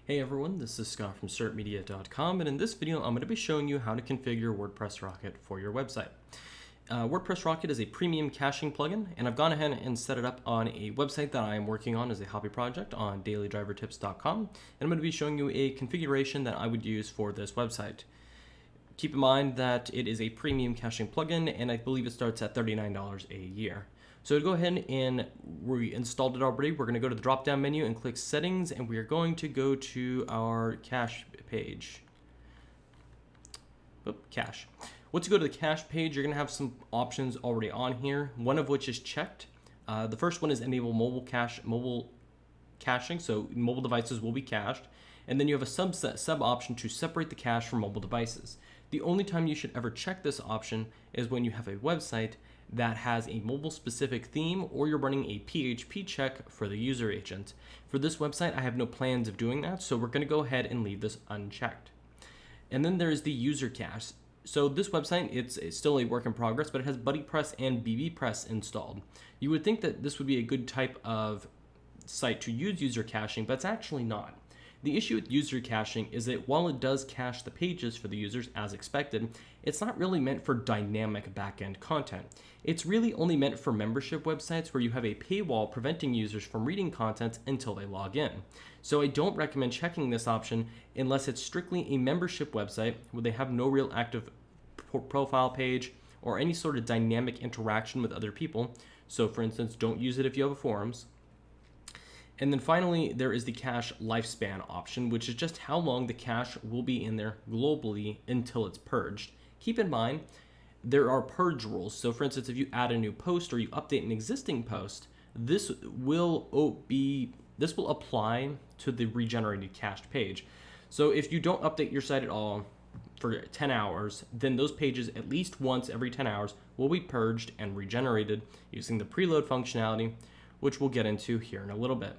Hey everyone, this is Scott from startmedia.com, and in this video I'm going to be showing you how to configure WordPress Rocket for your website. WordPress Rocket is a premium caching plugin, and I've gone ahead and set it up on a website that I am working on as a hobby project on dailydrivertips.com, and I'm going to be showing you a configuration that I would use for this website. Keep in mind that it is a premium caching plugin, and I believe it starts at $39 a year. So to go ahead and we installed it already, we're going to go to the drop-down menu and click Settings, and we are going to go to our cache page. Cache. Once you go to the cache page, you're going to have some options already on here, one of which is checked. The first one is Enable Mobile Caching, so mobile devices will be cached. And then you have a sub option to separate the cache from mobile devices. The only time you should ever check this option is when you have a website that has a mobile specific theme or you're running a PHP check for the user agent. For this website, I have no plans of doing that, so we're going to go ahead and leave this unchecked. And then there's the user cache. So this website, it's still a work in progress, but it has BuddyPress and BBPress installed. You would think that this would be a good type of site to use user caching, but it's actually not. The issue with user caching is that while it does cache the pages for the users as expected, it's not really meant for dynamic backend content. It's really only meant for membership websites where you have a paywall preventing users from reading content until they log in. So I don't recommend checking this option unless it's strictly a membership website where they have no real active profile page or any sort of dynamic interaction with other people. So for instance, don't use it if you have forums. And then finally, there is the cache lifespan option, which is just how long the cache will be in there globally until it's purged. Keep in mind, there are purge rules. So for instance, if you add a new post or you update an existing post, this will apply to the regenerated cached page. So if you don't update your site at all for 10 hours, then those pages at least once every 10 hours will be purged and regenerated using the preload functionality, which we'll get into here in a little bit.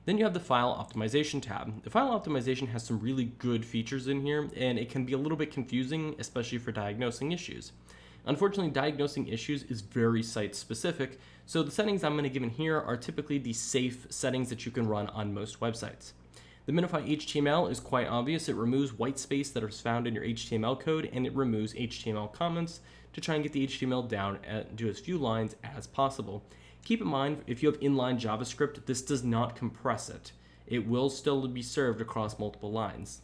Then you have the file optimization tab. The file optimization has some really good features in here, and it can be a little bit confusing, especially for diagnosing issues. Unfortunately, diagnosing issues is very site specific, so the settings I'm going to give in here are typically the safe settings that you can run on most websites. The Minify HTML is quite obvious. It removes white space that is found in your HTML code, and it removes HTML comments to try and get the HTML down to as few lines as possible. Keep in mind, if you have inline JavaScript, this does not compress it. It will still be served across multiple lines.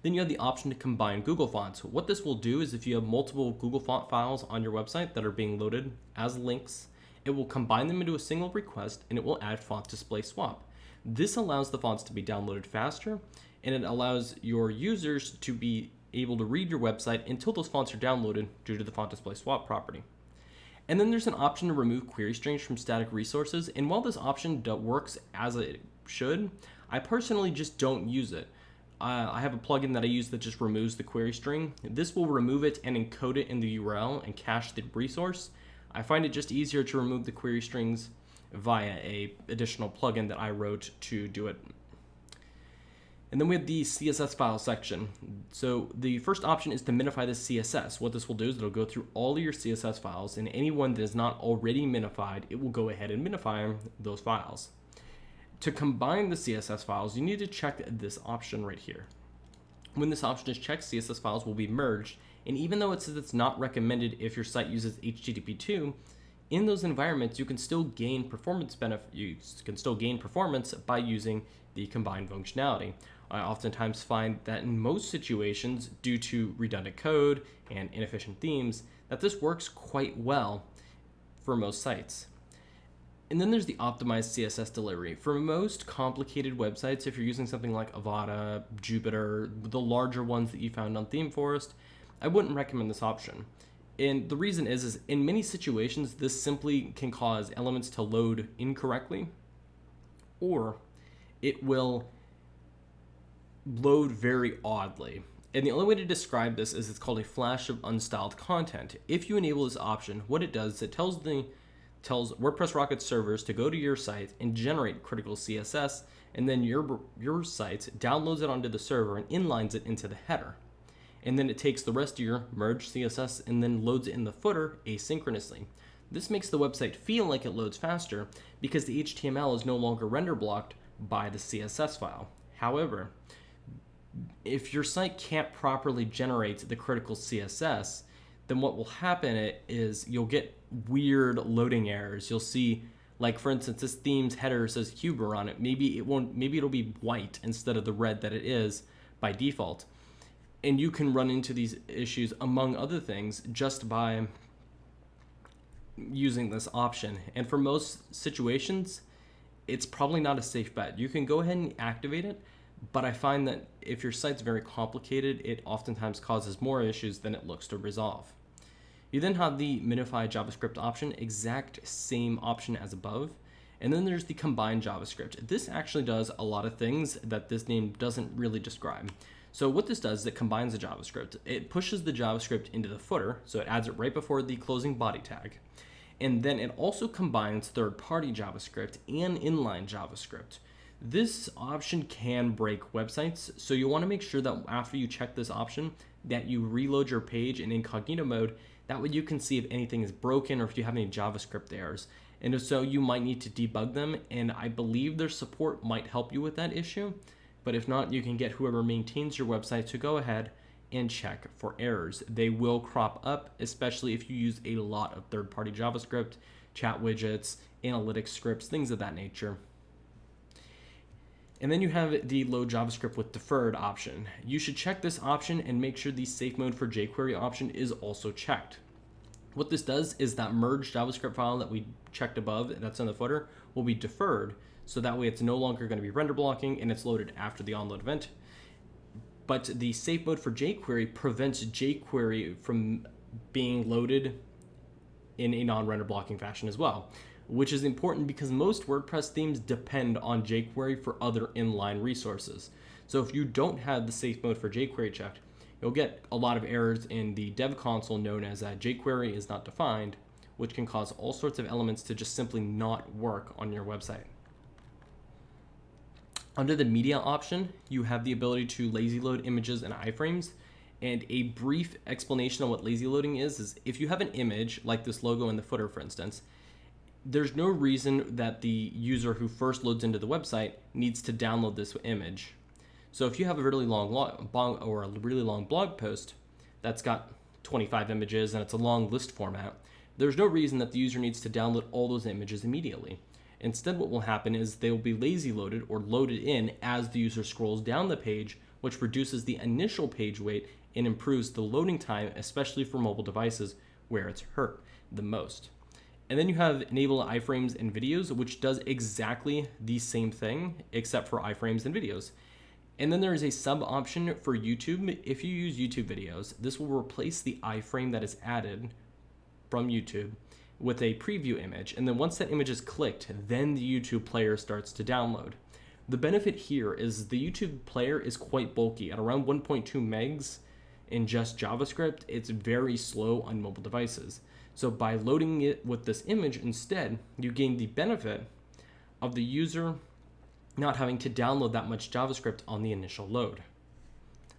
Then you have the option to combine Google fonts. What this will do is if you have multiple Google font files on your website that are being loaded as links, it will combine them into a single request and it will add font display swap. This allows the fonts to be downloaded faster, and it allows your users to be able to read your website until those fonts are downloaded due to the font display swap property. And then there's an option to remove query strings from static resources, and while this option works as it should, I personally just don't use it. I have a plugin that I use that just removes the query string. This will remove it and encode it in the URL and cache the resource. I find it just easier to remove the query strings via a additional plugin that I wrote to do it. And then we have the CSS file section. So the first option is to minify the CSS. What this will do is it'll go through all of your CSS files, and any one that is not already minified, it will go ahead and minify those files. To combine the CSS files, you need to check this option right here. When this option is checked, CSS files will be merged, and even though it says it's not recommended if your site uses HTTP2, in those environments, you can still gain performance by using the combined functionality. I oftentimes find that in most situations, due to redundant code and inefficient themes, that this works quite well for most sites. And then there's the optimized CSS delivery. For most complicated websites, if you're using something like Avada, Jupyter, the larger ones that you found on ThemeForest, I wouldn't recommend this option. And the reason is in many situations, this simply can cause elements to load incorrectly, or it will load very oddly. And the only way to describe this is it's called a flash of unstyled content. If you enable this option, what it does is it tells WordPress Rocket servers to go to your site and generate critical CSS, and then your site downloads it onto the server and inlines it into the header. And then it takes the rest of your merged CSS and then loads it in the footer asynchronously. This makes the website feel like it loads faster because the HTML is no longer render blocked by the CSS file. However, if your site can't properly generate the critical CSS, then what will happen is you'll get weird loading errors. You'll see, like for instance, this theme's header says Huber on it. Maybe it'll be white instead of the red that it is by default. And you can run into these issues, among other things, just by using this option. And for most situations, it's probably not a safe bet. You can go ahead and activate it, but I find that if your site's very complicated, it oftentimes causes more issues than it looks to resolve. You then have the Minify JavaScript option, exact same option as above. And then there's the combined JavaScript. This actually does a lot of things that this name doesn't really describe. So what this does is it combines the JavaScript. It pushes the JavaScript into the footer, so it adds it right before the closing body tag. And then it also combines third-party JavaScript and inline JavaScript. This option can break websites, so you want to make sure that after you check this option, that you reload your page in incognito mode. That way you can see if anything is broken or if you have any JavaScript errors. And if so, you might need to debug them, and I believe their support might help you with that issue. But if not, you can get whoever maintains your website to go ahead and check for errors. They will crop up, especially if you use a lot of third-party JavaScript, chat widgets, analytics scripts, things of that nature. And then you have the load JavaScript with deferred option. You should check this option and make sure the safe mode for jQuery option is also checked. What this does is that merged JavaScript file that we checked above, that's in the footer, will be deferred. So that way it's no longer going to be render blocking and it's loaded after the onload event. But the safe mode for jQuery prevents jQuery from being loaded in a non-render blocking fashion as well, which is important because most WordPress themes depend on jQuery for other inline resources. So if you don't have the safe mode for jQuery checked, you'll get a lot of errors in the dev console known as jQuery is not defined, which can cause all sorts of elements to just simply not work on your website. Under the media option, you have the ability to lazy load images and iframes. And a brief explanation on what lazy loading is if you have an image like this logo in the footer, for instance, there's no reason that the user who first loads into the website needs to download this image. So if you have a really long blog post that's got 25 images and it's a long list format, there's no reason that the user needs to download all those images immediately. Instead, what will happen is they will be lazy loaded or loaded in as the user scrolls down the page, which reduces the initial page weight and improves the loading time, especially for mobile devices where it's hurt the most. And then you have enable iframes and videos, which does exactly the same thing, except for iframes and videos. And then there is a sub option for YouTube. If you use YouTube videos, this will replace the iframe that is added from YouTube with a preview image. And then once that image is clicked, then the YouTube player starts to download. The benefit here is the YouTube player is quite bulky at around 1.2 megs in just JavaScript. It's very slow on mobile devices. So by loading it with this image instead, you gain the benefit of the user not having to download that much JavaScript on the initial load.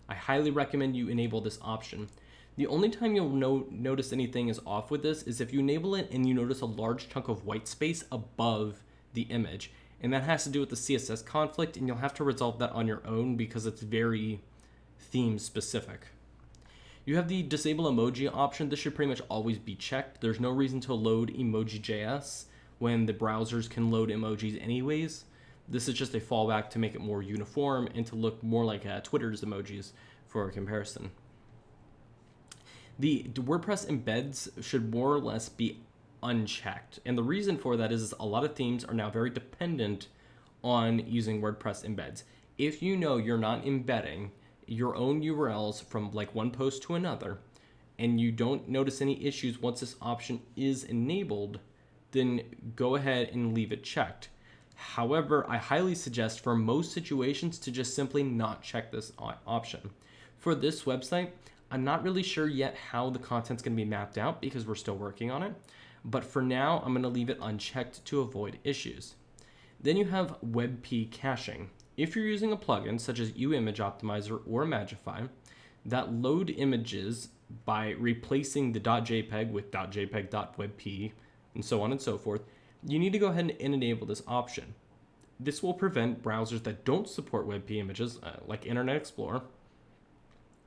I highly recommend you enable this option. The only time you'll notice anything is off with this is if you enable it and you notice a large chunk of white space above the image. And that has to do with the CSS conflict, and you'll have to resolve that on your own because it's very theme specific. You have the disable emoji option. This should pretty much always be checked. There's no reason to load Emoji.js when the browsers can load emojis anyways. This is just a fallback to make it more uniform and to look more like Twitter's emojis for comparison. The WordPress embeds should more or less be unchecked. And the reason for that is a lot of themes are now very dependent on using WordPress embeds. If you know you're not embedding your own URLs from like one post to another, and you don't notice any issues once this option is enabled, then go ahead and leave it checked. However, I highly suggest for most situations to just simply not check this option. For this website, I'm not really sure yet how the content's going to be mapped out because we're still working on it. But for now, I'm going to leave it unchecked to avoid issues. Then you have WebP caching. If you're using a plugin such as UImage Optimizer or Imagify that load images by replacing the .jpeg with .jpeg.webp and so on and so forth, you need to go ahead and enable this option. This will prevent browsers that don't support WebP images, like Internet Explorer,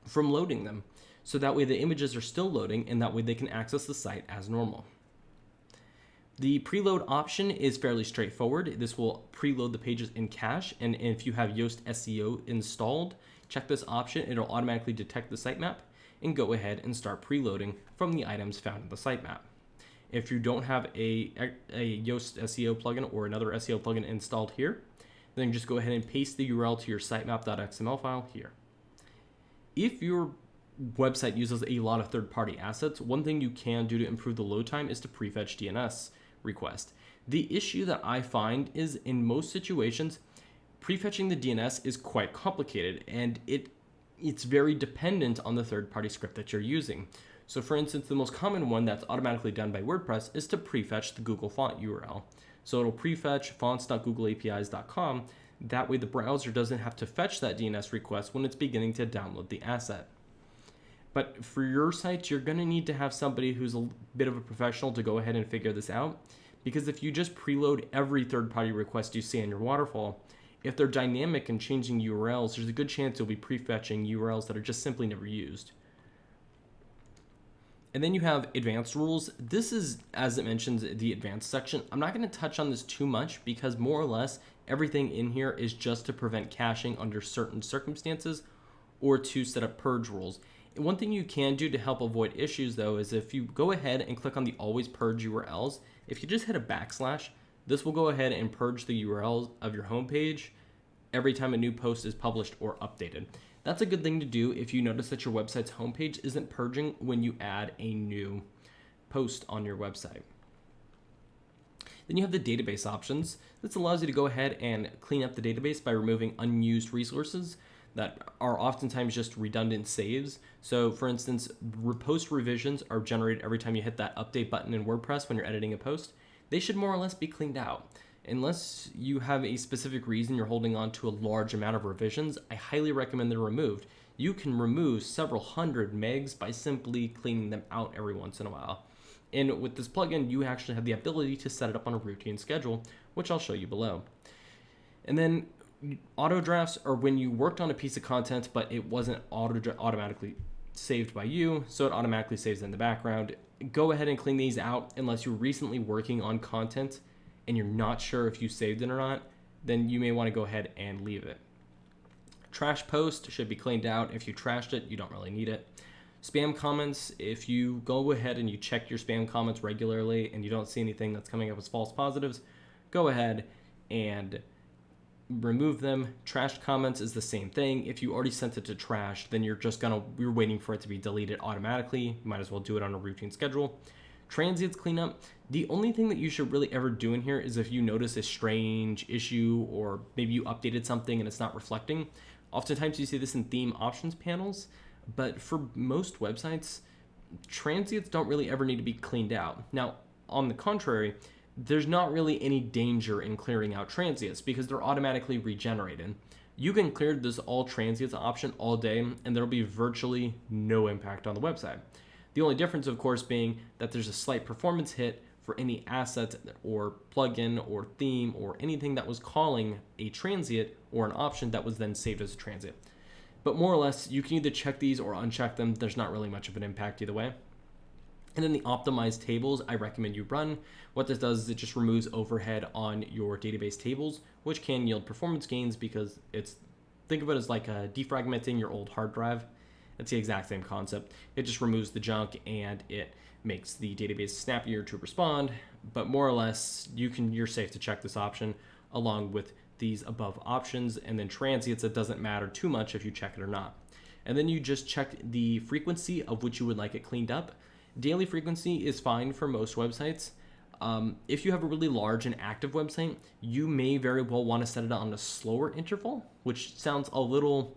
from loading them. So that way the images are still loading, and that way they can access the site as normal. The preload option is fairly straightforward. This will preload the pages in cache, and if you have Yoast SEO installed, check this option. It'll automatically detect the sitemap and go ahead and start preloading from the items found in the sitemap. If you don't have a Yoast SEO plugin or another SEO plugin installed here, then just go ahead and paste the URL to your sitemap.xml file here. If your website uses a lot of third-party assets, one thing you can do to improve the load time is to prefetch DNS request. The issue that I find is in most situations, prefetching the DNS is quite complicated, and it's very dependent on the third-party script that you're using. So for instance, the most common one that's automatically done by WordPress is to prefetch the Google font URL. So it'll prefetch fonts.googleapis.com. That way the browser doesn't have to fetch that DNS request when it's beginning to download the asset. But for your site, you're going to need to have somebody who's a bit of a professional to go ahead and figure this out. Because if you just preload every third-party request you see in your waterfall, if they're dynamic and changing URLs, there's a good chance you'll be prefetching URLs that are just simply never used. And then you have advanced rules. This is, as it mentions, the advanced section. I'm not going to touch on this too much because more or less everything in here is just to prevent caching under certain circumstances or to set up purge rules. And one thing you can do to help avoid issues though is if you go ahead and click on the always purge URLs, if you just hit a backslash, this will go ahead and purge the URLs of your homepage every time a new post is published or updated. That's a good thing to do if you notice that your website's homepage isn't purging when you add a new post on your website. Then you have the database options. This allows you to go ahead and clean up the database by removing unused resources that are oftentimes just redundant saves. So for instance, post revisions are generated every time you hit that update button in WordPress when you're editing a post. They should more or less be cleaned out. Unless you have a specific reason you're holding on to a large amount of revisions, I highly recommend they're removed. You can remove several hundred megs by simply cleaning them out every once in a while. And with this plugin, you actually have the ability to set it up on a routine schedule, which I'll show you below. And then auto drafts are when you worked on a piece of content, but it wasn't automatically saved by you, so it automatically saves in the background. Go ahead and clean these out unless you're recently working on content and you're not sure if you saved it or not, then you may want to go ahead and leave it. Trash post should be cleaned out. If you trashed it, you don't really need it. Spam comments, if you go ahead and you check your spam comments regularly and you don't see anything that's coming up as false positives, go ahead and remove them. Trashed comments is the same thing. If you already sent it to trash, then you're waiting for it to be deleted automatically. You might as well do it on a routine schedule. Transients cleanup. The only thing that you should really ever do in here is if you notice a strange issue or maybe you updated something and it's not reflecting. Oftentimes you see this in theme options panels, but for most websites, transients don't really ever need to be cleaned out. Now, on the contrary, there's not really any danger in clearing out transients because they're automatically regenerated. You can clear this all transients option all day and there'll be virtually no impact on the website. The only difference, of course, being that there's a slight performance hit for any asset or plugin or theme or anything that was calling a transient or an option that was then saved as a transient. But more or less, you can either check these or uncheck them. There's not really much of an impact either way. And then the optimized tables, I recommend you run. What this does is it just removes overhead on your database tables, which can yield performance gains because think of it as like defragmenting your old hard drive. It's the exact same concept. It just removes the junk and it makes the database snappier to respond. But more or less, you're safe to check this option along with these above options. And then transients, it doesn't matter too much if you check it or not. And then you just check the frequency of which you would like it cleaned up. Daily frequency is fine for most websites. If you have a really large and active website, you may very well want to set it on a slower interval, which sounds a little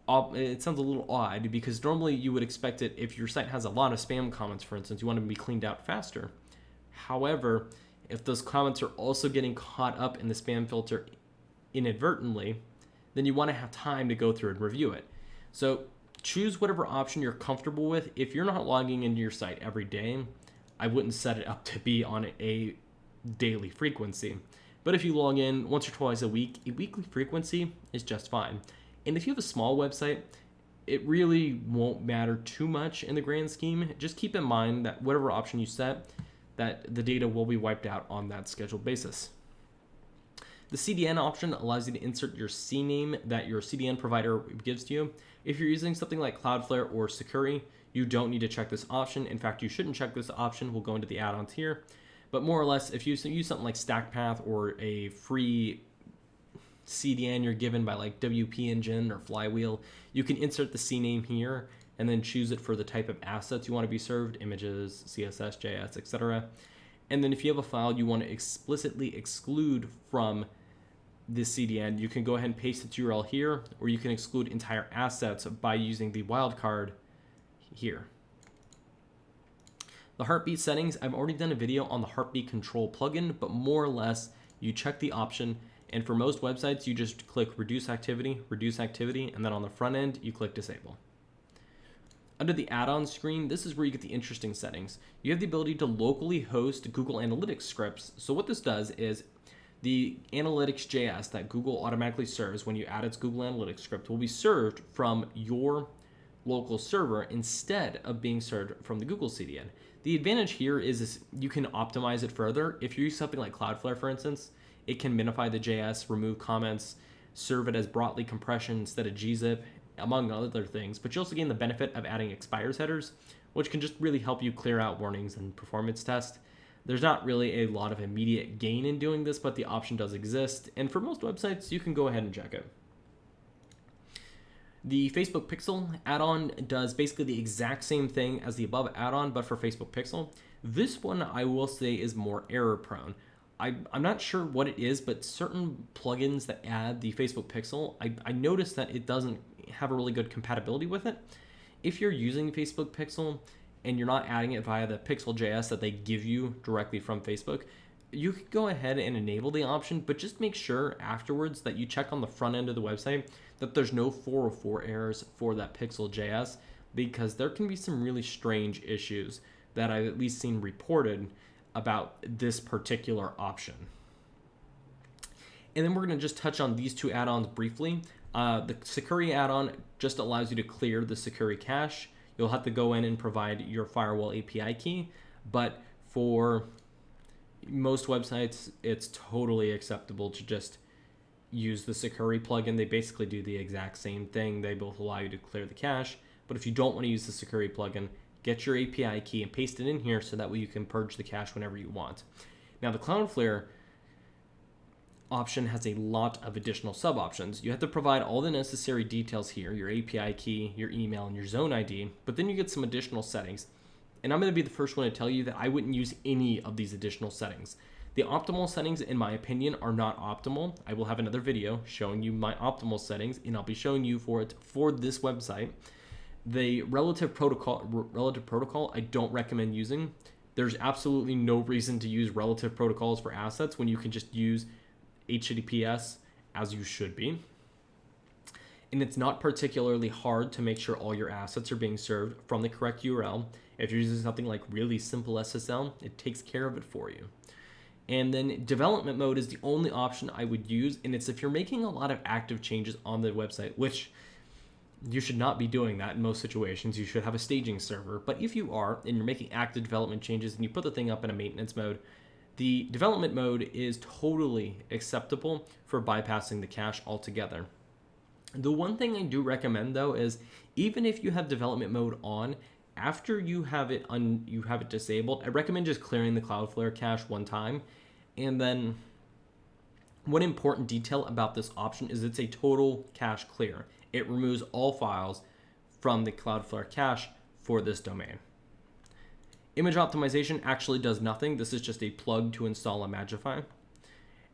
odd because normally you would expect it if your site has a lot of spam comments, for instance, you want them to be cleaned out faster. However, if those comments are also getting caught up in the spam filter inadvertently, then you want to have time to go through and review it. So choose whatever option you're comfortable with. If you're not logging into your site every day, I wouldn't set it up to be on a daily frequency. But if you log in once or twice a week, a weekly frequency is just fine. And if you have a small website, it really won't matter too much in the grand scheme. Just keep in mind that whatever option you set, that the data will be wiped out on that scheduled basis. The CDN option allows you to insert your CNAME that your CDN provider gives to you. If you're using something like Cloudflare or Sicari, you don't need to check this option. In fact, you shouldn't check this option. We'll go into the add-ons here. But more or less, if you use something like StackPath or a free CDN you're given by like WP Engine or Flywheel, you can insert the CNAME here and then choose it for the type of assets you want to be served, images, CSS, JS, etc. And then if you have a file you want to explicitly exclude from this CDN, you can go ahead and paste its URL here, or you can exclude entire assets by using the wildcard here. The heartbeat settings, I've already done a video on the heartbeat control plugin, but more or less you check the option, and for most websites you just click reduce activity, and then on the front end you click disable. Under the add-on screen, this is where you get the interesting settings. You have the ability to locally host Google Analytics scripts. So what this does is the Analytics.js that Google automatically serves when you add its Google Analytics script will be served from your local server instead of being served from the Google CDN. The advantage here is you can optimize it further. If you use something like Cloudflare, for instance, it can minify the JS, remove comments, serve it as broadly compression instead of gzip, among other things. But you also gain the benefit of adding expires headers, which can just really help you clear out warnings and performance test. There's not really a lot of immediate gain in doing this, but the option does exist. And for most websites, you can go ahead and check it. The Facebook Pixel add-on does basically the exact same thing as the above add-on, but for Facebook Pixel. This one, I will say, is more error-prone. I'm not sure what it is, but certain plugins that add the Facebook Pixel, I noticed that it doesn't have a really good compatibility with it. If you're using Facebook Pixel and you're not adding it via the Pixel.js that they give you directly from Facebook, you can go ahead and enable the option, but just make sure afterwards that you check on the front end of the website that there's no 404 errors for that Pixel.js, because there can be some really strange issues that I've at least seen reported about this particular option. And then we're going to just touch on these two add-ons briefly. The Sicari add-on just allows you to clear the Sicari cache. You'll have to go in and provide your firewall API key, but for most websites, it's totally acceptable to just use the Sicari plugin. They basically do the exact same thing. They both allow you to clear the cache, but if you don't want to use the Sicari plugin, get your API key and paste it in here so that way you can purge the cache whenever you want. Now, the Cloudflare option has a lot of additional sub options. You have to provide all the necessary details here, your API key, your email, and your zone ID, but then you get some additional settings. And I'm going to be the first one to tell you that I wouldn't use any of these additional settings. The optimal settings, in my opinion, are not optimal. I will have another video showing you my optimal settings, and I'll be showing you for this website. The relative protocol, I don't recommend using. There's absolutely no reason to use relative protocols for assets when you can just use HTTPS as you should be. And it's not particularly hard to make sure all your assets are being served from the correct URL. If you're using something like really simple SSL, it takes care of it for you. And then development mode is the only option I would use, and it's if you're making a lot of active changes on the website, which you should not be doing that in most situations. You should have a staging server. But if you are, and you're making active development changes and you put the thing up in a maintenance mode, the development mode is totally acceptable for bypassing the cache altogether. The one thing I do recommend though is even if you have development mode on, after you have it disabled, I recommend just clearing the Cloudflare cache one time. And then one important detail about this option is it's a total cache clear. It removes all files from the Cloudflare cache for this domain. Image optimization actually does nothing. This is just a plug to install Imagify.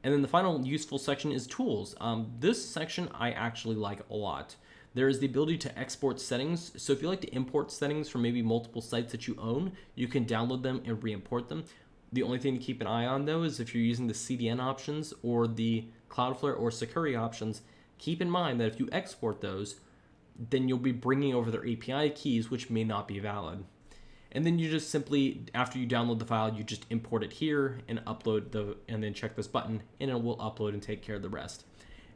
And then the final useful section is tools. This section I actually like a lot. There is the ability to export settings. So if you like to import settings from maybe multiple sites that you own, you can download them and re-import them. The only thing to keep an eye on though is if you're using the CDN options or the Cloudflare or Sicari options, keep in mind that if you export those, then you'll be bringing over their API keys, which may not be valid. And then you just simply, after you download the file, you just import it here and upload and then check this button and it will upload and take care of the rest.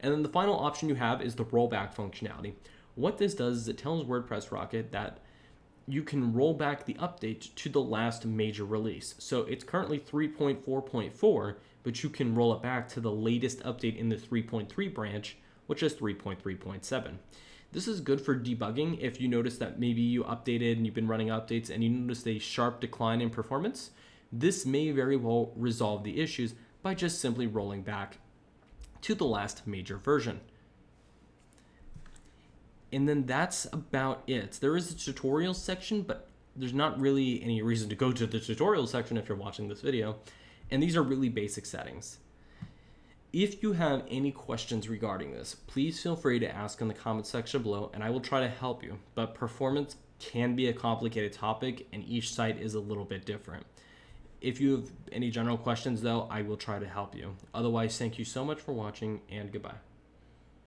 And then the final option you have is the rollback functionality. What this does is it tells WordPress Rocket that you can roll back the update to the last major release. So it's currently 3.4.4, but you can roll it back to the latest update in the 3.3 branch, which is 3.3.7. This is good for debugging if you notice that maybe you updated and you've been running updates and you noticed a sharp decline in performance. This may very well resolve the issues by just simply rolling back to the last major version. And then that's about it. There is a tutorial section, but there's not really any reason to go to the tutorial section if you're watching this video. And these are really basic settings. If you have any questions regarding this, please feel free to ask in the comment section below and I will try to help you. But performance can be a complicated topic and each site is a little bit different. If you have any general questions though, I will try to help you. Otherwise, thank you so much for watching and goodbye.